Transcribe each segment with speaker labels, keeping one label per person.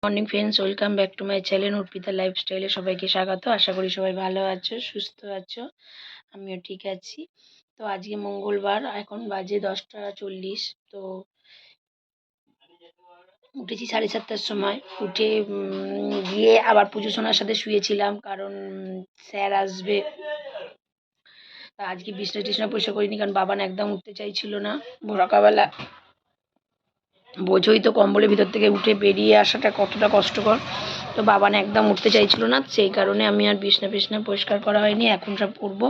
Speaker 1: Morning friends, welcome back to my channel Arpita লাইফস্টাইলে সবাইকে স্বাগত। আশা করি সবাই ভালো আছো, সুস্থ আছো। আমিও ঠিক আছি। তো আজকে মঙ্গলবার, এখন বাজে 10টা 40। তো উঠেছি 7:30টার সময়। উঠে গিয়ে আবার পুজো সোনার সাথে শুয়েছিলাম, কারণ স্যার আসবে। তা আজকে বিছনা টিছনা পরিষ্কার করিনি, কারণ বাবান একদম উঠতে চাইছিল না সকালবেলা। বোঝোই তো, কম্বলের ভিতর থেকে উঠে বেরিয়ে আসাটা কতটা কষ্টকর। তো বাবান একদম উঠতে চাইছিল না, সেই কারণে আমি আর বিছনা পরিষ্কার করা হয়নি। এখন সব করবো।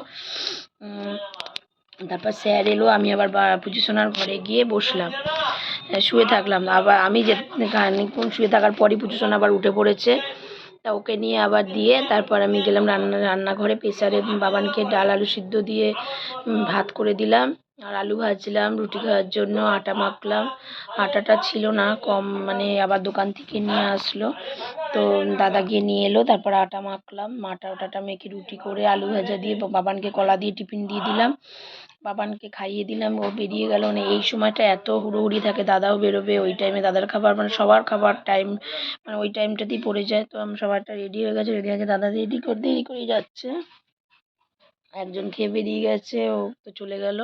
Speaker 1: তারপর স্যার এলো, আমি আবার পুজো সোনার ঘরে গিয়ে বসলাম, শুয়ে থাকলাম। আবার আমি যে খানিকক্ষণ শুয়ে থাকার পরই পুজো সোনা আবার উঠে পড়েছে। তা ওকে নিয়ে আবার দিয়ে তারপর আমি গেলাম রান্নাঘরে। প্রেসারে বাবানকে ডাল আলু সিদ্ধ দিয়ে ভাত করে দিলাম, আর আলু ভাজলাম রুটি খাওয়ার জন্য। আটা মাখলাম, আটাটা ছিল না, কম, মানে আবার দোকান থেকে নিয়ে আসলো। তো দাদা গিয়ে নিয়ে এলো, তারপর আটা মাখলাম। আটাটা মেখে রুটি করে আলু ভাজা দিয়ে বাবানকে কলা দিয়ে টিফিন দিয়ে দিলাম। বাবানকে খাইয়ে দিলাম, ও বেরিয়ে গেল। মানে এই সময়টা এত হুড়োহুড়ি থাকে, দাদাও বেরোবে ওই টাইমে, দাদার খাবার মানে সবার খাবার টাইম মানে ওই টাইমটাতেই পড়ে যায়। তো আমি সবারটা রেডি হয়ে গেছে, দাদা দেরি করে যাচ্ছে। একজন খেয়ে বেরিয়ে গেছে, ও তো চলে গেল।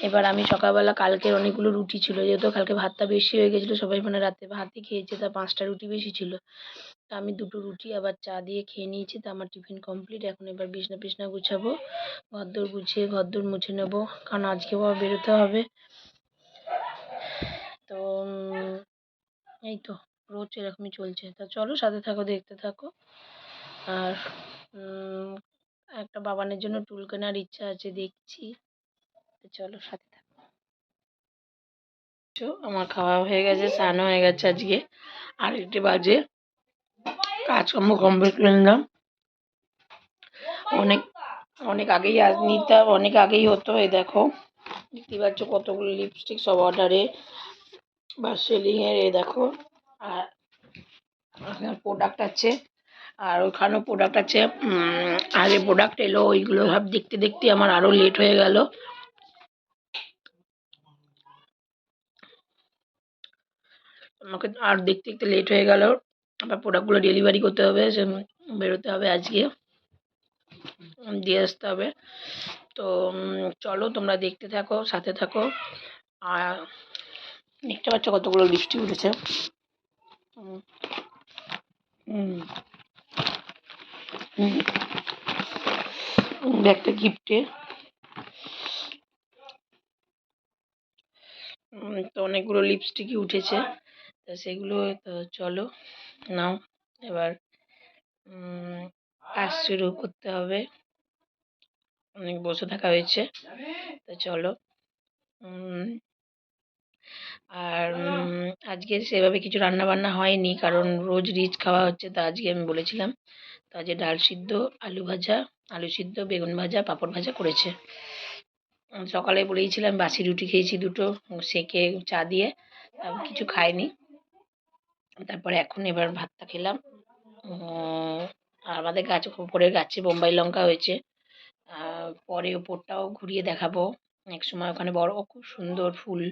Speaker 1: এবার আমি সকালবেলা, কালকের অনেকগুলো রুটি ছিল, যেহেতু কালকে ভাতটা বেশি হয়ে গেছিলো, সবাই মানে রাতে ভাতই খেয়েছে, তা 5টা রুটি বেশি ছিল। তা আমি 2টো রুটি আবার চা দিয়ে খেয়ে নিয়েছি। তা আমার টিফিন কমপ্লিট। এখন এবার বিছনা গুছাবো, ঘরদোর গুছিয়ে ঘরদোর মুছে নেবো, কারণ আজকেও আবার বেরোতে হবে। তো এই তো রোজ এরকমই চলছে। তা চলো সাথে থাকো, দেখতে থাকো। আর একটা বাবানের জন্য টুল কেনার ইচ্ছা আছে, দেখছি। তো চলো সাথে থাকো। আমার খাওয়া হয়ে গেছে, স্নানও হয়ে গেছে। আজকে 8টা বাজে, কাজকর্ম কমপ্লিট করে নিলাম। অনেক অনেক আগেই নিতাম, অনেক আগেই হতো। এই দেখো, দেখতে পাচ্ছ কতগুলো লিপস্টিক সব অর্ডারে বা সেলিংয়ের। এই দেখো, আর প্রোডাক্ট আছে, আর ওখানেও প্রোডাক্ট আছে। আগে প্রোডাক্ট এলো, ওইগুলো সব দেখতে দেখতে আমার আরও লেট হয়ে গেল। আমাকে আর দেখতে দেখতে লেট হয়ে গেল। আবার প্রোডাক্টগুলো ডেলিভারি করতে হবে, সে বেরোতে হবে আজকে, দিয়ে আসতে হবে। তো চলো তোমরা দেখতে থাকো, সাথে থাকো। আর দেখতে পাচ্ছ কতগুলো লিপস্টিক উঠেছে। একটা গিফটের। তো অনেকগুলো লিপস্টিকই উঠেছে, তো সেগুলো তো চলো নাও, এবার কাজ শুরু করতে হবে। অনেক বসে থাকা হয়েছে, তো চলো। আর আজকে সেভাবে কিছু রান্না বান্না হয়নি, কারণ রোজ রিচ খাওয়া হচ্ছে। তো আজকে আমি বলেছিলাম, তো আজকে ডাল সিদ্ধ, আলু ভাজা, আলু সিদ্ধ, বেগুন ভাজা, পাঁপড় ভাজা করেছে। সকালে বলেইছিলাম, বাসি রুটি খেয়েছি 2টো সেকে চা দিয়ে, কিছু খাইনি। তারপরে এখন এবার ভাতটা খেলাম। আর আমাদের উপরের গাছে বোম্বাই লঙ্কা হয়েছে, পরে ওপরটাও ঘুরিয়ে দেখাবো এক সময়। ওখানে বড় খুব সুন্দর ফুল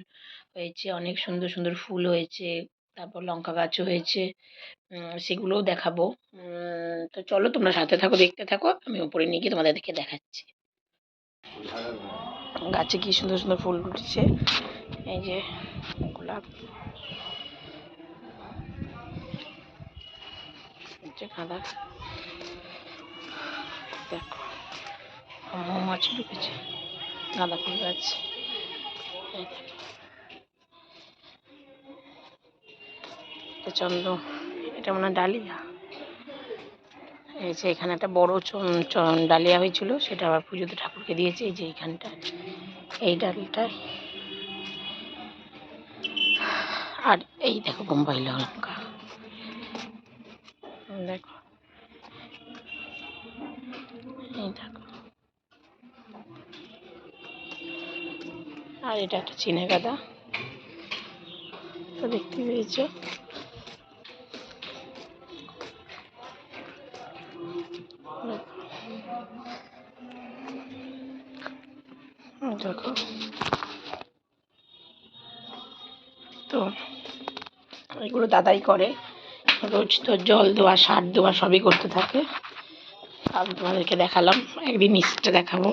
Speaker 1: হয়েছে, অনেক সুন্দর সুন্দর ফুল হয়েছে। তারপর লঙ্কা গাছও হয়েছে, সেগুলোও দেখাবো। তো চলো তোমরা সাথে থাকো, দেখতে থাকো। আমি উপরে নিয়ে গিয়ে তোমাদেরকে দেখাচ্ছি। গাছে কি সুন্দর সুন্দর ফুল উঠেছে। এই যে গোলাপ, গাঁদা, দেখো মৌমাছি ঢুকেছে। গাঁদা ফুল গাছ, চন্দ্র, এটা মনে হয় ডালিয়া। এই যে এখানে একটা বড় ডালিয়া হয়েছিল, সেটা আবার পুজোতে ঠাকুরকে দিয়েছে। এই যে এইখানটা, এই ডালটায়। আর এই দেখো বোম্বাই লঙ্কা, দেখো, এই দেখো। আর এটা একটা চিনে গাঁদা, তো দেখতে পেয়েছো। দেখো, তো এগুলো দাদাই করে। রোজ তো জল দেওয়া, সার দেওয়া সবই করতে থাকে। আমি তোমাদেরকে দেখালাম, একদিন নিচটা দেখাবো,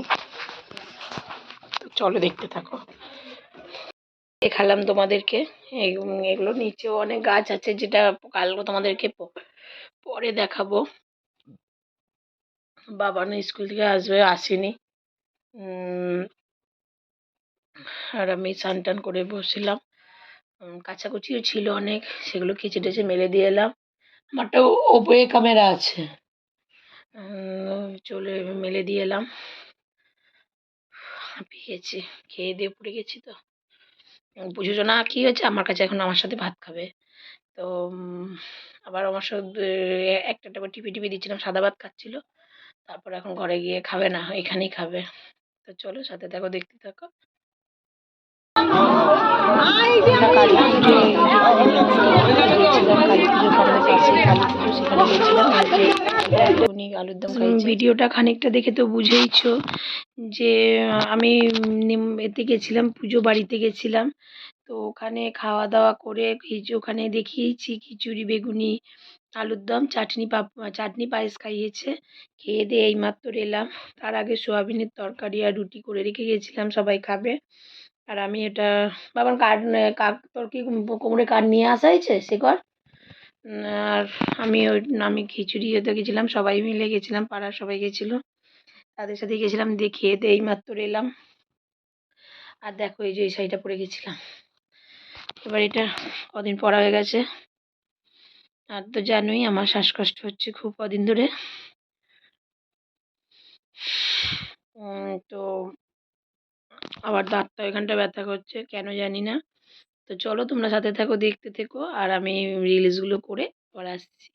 Speaker 1: তো চলো দেখতে থাকো। দেখালাম তোমাদেরকে এগুলো। নিচেও অনেক গাছ আছে, যেটা কালকে তোমাদেরকে পরে দেখাবো। বাবা না স্কুল থেকে আসেনি। আর আমি স্নান টান করে বসছিলাম। কাচাকুচিও ছিল অনেক, সেগুলো কেচে টেচে মেলে দিয়ে এলাম। আমারটা ওপরে ক্যামেরা আছে, চলে মেলে দিয়ে এলাম। হাঁপিয়ে গেছি, খেয়ে দিয়ে পড়ে গেছি। তো বুঝেছো না কি হয়েছে, আমার কাছে এখন আমার সাথে ভাত খাবে। তো আবার আমার সাথে একটা একটা করে টিপি টিপি দিচ্ছিলাম, সাদা ভাত খাচ্ছিল। তারপর এখন ঘরে গিয়ে খাবে না, এখানেই খাবে। তো চলো সাথে থাকো, দেখতে থাকো। আমরা কালী পুজো যেখানে গেছিলাম, কালী পুজো আমাদের পাশে কালী পুজো, সেখানে গেছিলাম। উনি আলুর দম খাইছে। ভিডিওটা খানিকটা দেখে তো বুঝেইছো যে আমি এতে গেছিলাম, পুজো বাড়িতে গেছিলাম। তো ওখানে খাওয়া দাওয়া করে ওখানে দেখিয়েছি খিচুড়ি, বেগুনি, আলুর দম, চাটনি পায়েস খাইয়েছে। খেয়ে দিয়ে এইমাত্র এলাম। তার আগে সোয়াবিনের তরকারি আর রুটি করে রেখে গেছিলাম, সবাই খাবে। আর আমি এটা বাবার কাঠ তোর কি কোমরে কাঠ নিয়ে আসা হয়েছে সে কর। আর আমি খিচুড়ি হতে গেছিলাম, সবাই মিলে গেছিলাম, পাড়ার সবাই গেছিলো, তাদের সাথে গেছিলাম। দিয়ে খেয়ে দিয়ে এইমাত্র এলাম। আর দেখো এই যে এই শাড়িটা পরে গেছিলাম। এবার এটা কদিন পরা হয়ে গেছে। আর তো জানোই আমার শ্বাসকষ্ট হচ্ছে খুব কদিন ধরে। তো আবার দাঁতটা এখানটা ব্যথা করছে, কেন জানি না। তো চলো তোমরা সাথে থাকো, দেখতে থেকো, আর আমি রিলসগুলো করে পরে আসছি।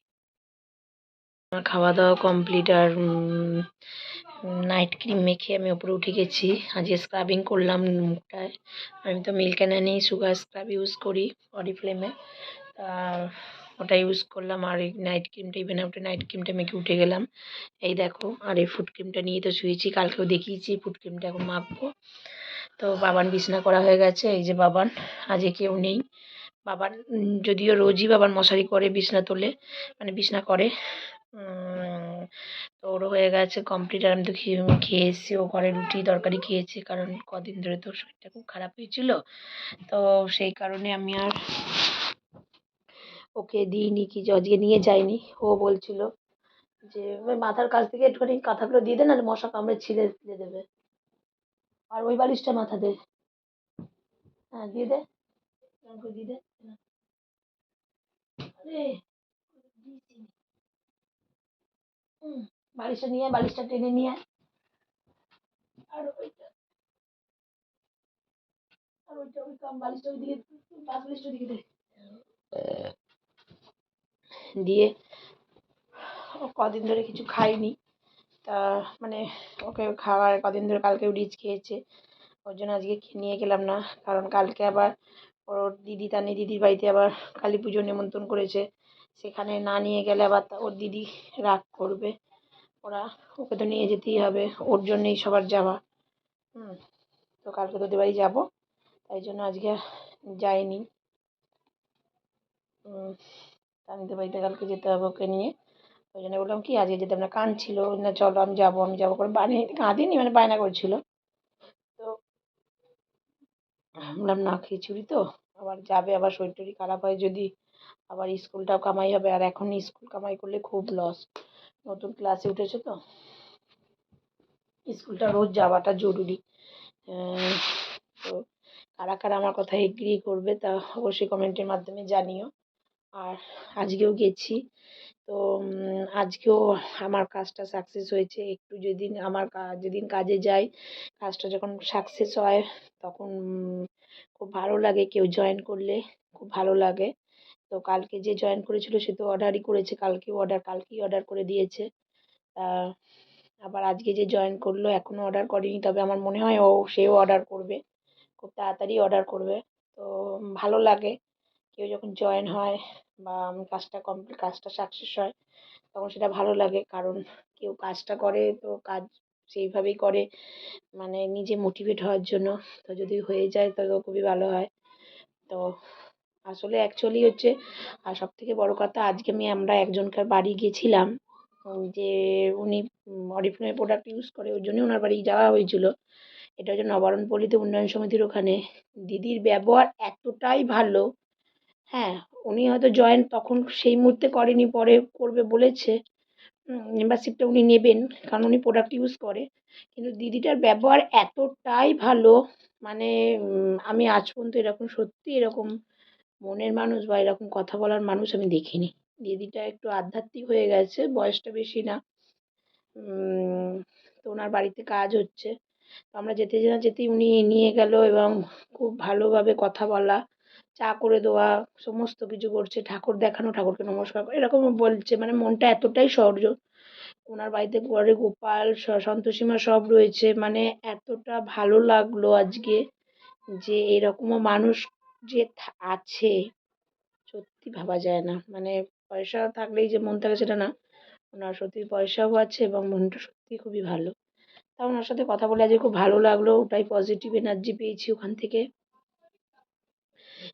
Speaker 1: আমার খাওয়া দাওয়া কমপ্লিট। আর নাইট ক্রিম মেখে আমি ওপরে উঠে গেছি। আজকে স্ক্রাবিং করলাম মুখটায়। আমি তো মিল্ক নেই, সুগার স্ক্রাব ইউজ করি অরিফ্লেমে। ওটা ইউজ করলাম। আর এই নাইট ক্রিমটা, ইভেন আউটে নাইট ক্রিমটা মেখে উঠে গেলাম। এই দেখো। আর এই ফুট ক্রিমটা নিয়ে তো শুয়েছি, কালকেও দেখিয়েছি। ফুট ক্রিমটা এখন মাখবো। তো বাবান বিছনা করা হয়ে গেছে, এই যে বাবান। আজকে কেউ নেই। বাবান যদিও রোজই বাবান মশারি করে, বিছনা তোলে, মানে বিছনা করে। তো ওরও হয়ে গেছে কমপ্লিট। আর আমি তো খেয়ে এসেছি, ও ঘরে রুটি তরকারি খেয়েছি, কারণ কদিন ধরে তো শরীরটা খুব খারাপ হয়েছিল। তো সেই কারণে আমি আর ওকে দিইনি, কি আজকে নিয়ে যাইনি। ও বলছিল যে ওই মাথার কাছ থেকে একটুখানি কাঁথাগুলো দিয়ে দে, নাহলে মশা কামড়ে ছিঁড়ে দিয়ে দেবে। আর ওই বালিশটা মাথা দে। হ্যাঁ দিয়ে দে, দিয়ে দে। আরে বালিশটা নিয়ে বালিশটা টেনে নিয়ে আর ওইটা, আর ওইটা ওই বালিশটা ওইদিকে, বালিশটা ওইদিকে দে। দিয়ে ও কদিন ধরে কিছু খাইনি। তা মানে ওকে খাওয়ার কদিন ধরে, কালকেও রিচ খেয়েছে, ওর জন্য আজকে নিয়ে গেলাম না। কারণ কালকে আবার ওর দিদি তানি দিদির বাড়িতে আবার কালী পুজো নেমন্তন্ন করেছে। সেখানে না নিয়ে গেলে আবার ওর দিদি রাগ করবে। ওকে তো নিয়ে যেতেই হবে, ওর জন্যই সবার যাওয়া। তো কালকে তোদের বাড়ি যাবো, তাই জন্য আজকে যাইনি। তানিদের বাড়িতে কালকে যেতে হবে ওকে নিয়ে। ওই জন্য বললাম কি আজকে যেতে, আমরা কাঁদছিল না, চলো আমি যাবো করে কাঁদিনি, মানে বায়না করছিল। তো বললাম না, খিচুড়ি তো আবার যাবে, আবার শরীর টরীর খারাপ হয় যদি, আবার স্কুলটাও কামাই হবে। আর এখন স্কুল কামাই করলে খুব লস। নতুন ক্লাসে উঠেছে তো স্কুলটা রোজ যাওয়াটা জরুরি। তো কারা কারা আমার কথা এগ্রি করবে তা অবশ্যই কমেন্টের মাধ্যমে জানিও। আর আজকেও গেছি। তো আজকেও আমার কাজটা সাকসেস হয়েছে। একটু যেদিন আমার যেদিন কাজে যাই, কাজটা যখন সাকসেস হয় তখন খুব ভালো লাগে। কেউ জয়েন করলে খুব ভালো লাগে। তো কালকে যে জয়েন করেছিল সে তো অর্ডারই করেছে, কালকেই অর্ডার করে দিয়েছে। তা আবার আজকে যে জয়েন করলো এখনও অর্ডার করেনি, তবে আমার মনে হয় সেও অর্ডার করবে, খুব তাড়াতাড়ি অর্ডার করবে। তো ভালো লাগে কেউ যখন জয়েন হয় বা কাজটা সাকসেস হয়, তখন সেটা ভালো লাগে। কারণ কেউ কাজটা করে তো কাজ সেইভাবেই করে, মানে নিজে মোটিভেট হওয়ার জন্য। তো যদি হয়ে যায় তো খুবই ভালো হয়। তো আসলে অ্যাকচুয়ালি হচ্ছে আর সবথেকে বড় কথা আজকে আমরা একজনকার বাড়ি গেছিলাম। যে উনি অরিফ্লেমের প্রোডাক্ট ইউজ করে ওই জন্যই ওনার বাড়ি যাওয়া হয়েছিল। এটা হচ্ছে নবারণপল্লীতে উন্নয়ন সমিতির ওখানে। দিদির ব্যবহার এতটাই ভালো, হ্যাঁ, উনি হয়তো জয়েন তখন সেই মুহূর্তে করেনি, পরে করবে বলেছে। মেম্বারশিপটা উনি নেবেন, কারণ উনি প্রোডাক্ট ইউজ করে। কিন্তু দিদিটার ব্যবহার এতটাই ভালো, মানে আমি আজ পর্যন্ত এরকম সত্যি এরকম মনের মানুষ বা এরকম কথা বলার মানুষ আমি দেখিনি। দিদিটা একটু আধ্যাত্মিক হয়ে গেছে, বয়সটা বেশি না। উম তো ওনার বাড়িতে কাজ হচ্ছে। তো আমরা যেতে না যেতেই উনি নিয়ে গেল এবং খুব ভালোভাবে কথা বলা, চা করে দেওয়া, সমস্ত কিছু করছে। ঠাকুর দেখানো, ঠাকুরকে নমস্কার করা, এরকমও বলছে। মানে মনটা এতটাই সহজ। ওনার বাড়িতে ঘরে গোপাল, সন্তোষী মা সব রয়েছে। মানে এতটা ভালো লাগলো আজকে যে এরকমও মানুষ যে আছে, সত্যি ভাবা যায় না। মানে পয়সা থাকলেই যে মন থাকে সেটা না। ওনার সত্যি পয়সাও আছে এবং মনটা সত্যিই খুবই ভালো। তা ওনার সাথে কথা বলে আজকে খুব ভালো লাগলো। ওটাই পজিটিভ এনার্জি পেয়েছি ওখান থেকে।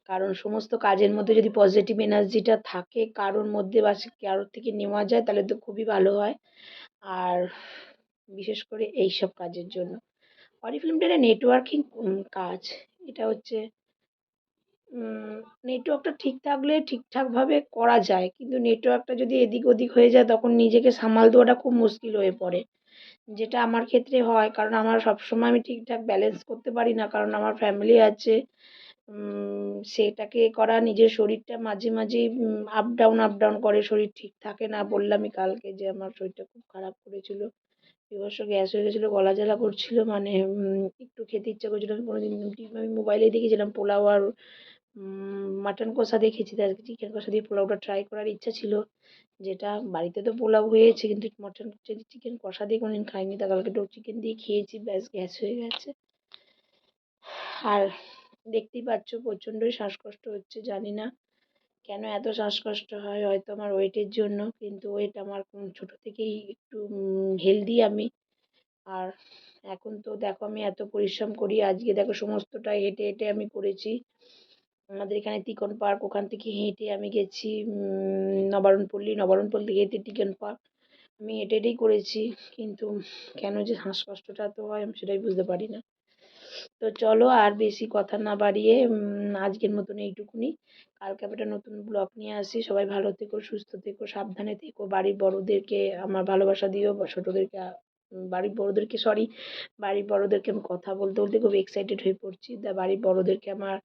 Speaker 1: কারণ সমস্ত কাজের মধ্যে যদি পজিটিভ এনার্জিটা থাকে কারোর মধ্যে বা সে কারোর থেকে নেওয়া যায় তাহলে তো খুবই ভালো হয়। আর বিশেষ করে এইসব কাজের জন্য। অরিফ্লেমটা একটা নেটওয়ার্কিং কাজ। এটা হচ্ছে নেটওয়ার্কটা ঠিক থাকলে ঠিকঠাকভাবে করা যায়। কিন্তু নেটওয়ার্কটা যদি এদিক ওদিক হয়ে যায় তখন নিজেকে সামাল দেওয়াটা খুব মুশকিল হয়ে পড়ে। যেটা আমার ক্ষেত্রে হয়, কারণ আমার সবসময় আমি ঠিকঠাক ব্যালেন্স করতে পারি না। কারণ আমার ফ্যামিলি আছে। সেটাকে করা, নিজের শরীরটা মাঝে মাঝেই আপ ডাউন করে, শরীর ঠিক থাকে না। বললামই কালকে যে আমার শরীরটা খুব খারাপ করেছিল। বীভৎস গ্যাস হয়ে গেছিলো, গলা জ্বালা করছিল। মানে একটু খেতে ইচ্ছা করছিল। আমি কোনোদিন আমি মোবাইলে দেখেছিলাম পোলাও আর মাটন কষা দেখেছি, তো আজকে চিকেন কষা দিয়ে পোলাওটা ট্রাই করার ইচ্ছা ছিল। যেটা বাড়িতে তো পোলাও হয়েছে কিন্তু মটন চিকেন কষা দিয়ে কোনোদিন খাইনি। তা কালকে একটু চিকেন দিয়ে খেয়েছি, ব্যাস গ্যাস হয়ে গেছে। আর দেখতেই পাচ্ছ প্রচণ্ডই শ্বাসকষ্ট হচ্ছে। জানি না কেন এত শ্বাসকষ্ট হয়, হয়তো আমার ওয়েটের জন্য। কিন্তু ওয়েট আমার ছোটো থেকেই একটু হেলদি আমি। আর এখন তো দেখো আমি এত পরিশ্রম করি, আজকে দেখো সমস্তটা হেঁটে হেঁটে আমি করেছি। আমাদের এখানে তিকন পার্ক, ওখান থেকে হেঁটে আমি গেছি নবারণপল্লী, নবারণপল্লী থেকে হেঁটে টিকন পার্ক। আমি হেঁটে হেঁটেই করেছি। কিন্তু কেন যে শ্বাসকষ্টটা এত হয় আমি সেটাই বুঝতে পারি না। তো চলো আর বেশি কথা না বাড়িয়ে আজকের মতন এইটুকুনি। কালকে আবার একটা নতুন ব্লগ নিয়ে আসি। সবাই ভালো থেকো, সুস্থ থেকো, সাবধানে থেকো। বাড়ির বড়োদেরকে আমার ভালোবাসা দিও, বা ছোটোদেরকে বাড়ির বড়োদেরকে সরি বাড়ির বড়োদেরকে আমি কথা বলতে বলতে খুব এক্সাইটেড হয়ে পড়ছি। বাড়ির বড়োদেরকে আমার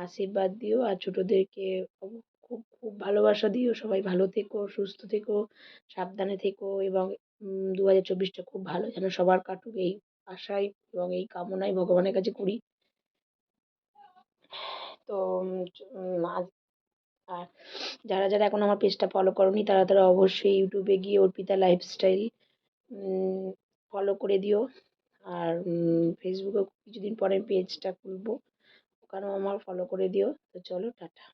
Speaker 1: আশীর্বাদ দিও, আর ছোটোদেরকে খুব খুব ভালোবাসা দিও। সবাই ভালো থেকো, সুস্থ থেকো, সাবধানে থেকো এবং 2024টা খুব ভালো যেন সবার কাটুক, এই আশায় এবং এই কামনাই ভগবানের কাছে করি। তো আজ আর যারা এখন আমার পেজটা ফলো করোনি তারা অবশ্যই ইউটিউবে গিয়ে অর্পিতা লাইফস্টাইল ফলো করে দিও। আর ফেসবুকেও কিছুদিন পরে পেজটা খুলবো, ওখানেও আমার ফলো করে দিও। তো চলো টাটা।